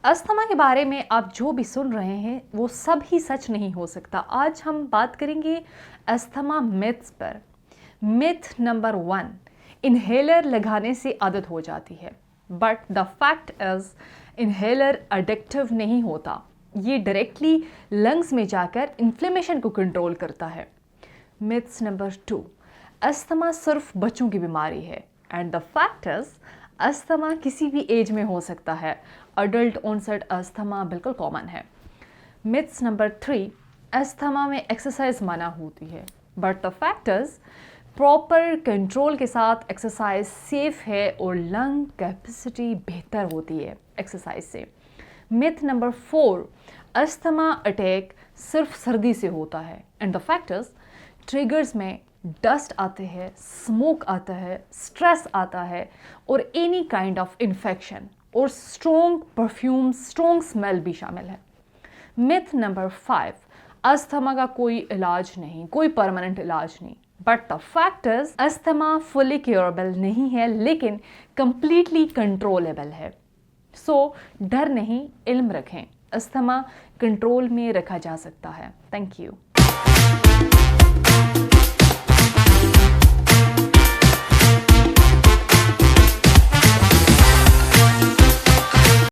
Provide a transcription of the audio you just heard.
Asthma के बारे में आप जो भी सुन रहे हैं वो सब ही सच नहीं हो सकता। आज हम बात करेंगे अस्थमा मिथ्स पर। मिथ नंबर 1, इन्हेलर लगाने से आदत हो जाती है। But the fact is inhaler addictive नहीं होता, ये डायरेक्टली लंग्स में जाकर इन्फ्लेमेशन को कंट्रोल करता है। मिथ्स नंबर 2, अस्थमा सिर्फ बच्चों की बीमारी है। And the fact is asthma किसी भी एज में हो सकता है। अडल्ट ऑनसेट अस्थमा बिल्कुल कॉमन है। मिथ्स नंबर 3, अस्थमा में एक्सरसाइज मना होती है। But the fact is proper control के साथ एक्सरसाइज सेफ है और लंग कैपेसिटी बेहतर होती है एक्सरसाइज से। मिथ नंबर 4, अस्थमा अटैक सिर्फ सर्दी से होता है। And the fact is triggers में डस्ट आते हैं, स्मोक आता है, स्ट्रेस आता है और एनी काइंड ऑफ इन्फेक्शन और स्ट्रॉन्ग परफ्यूम, स्ट्रॉन्ग स्मेल भी शामिल है। मिथ नंबर 5, अस्थमा का कोई इलाज नहीं, कोई परमानेंट इलाज नहीं। But the fact is asthma fully curable नहीं है, लेकिन कंप्लीटली कंट्रोलेबल है। सो डर नहीं, इल्म रखें, अस्थमा कंट्रोल में रखा जा सकता है। Thank you.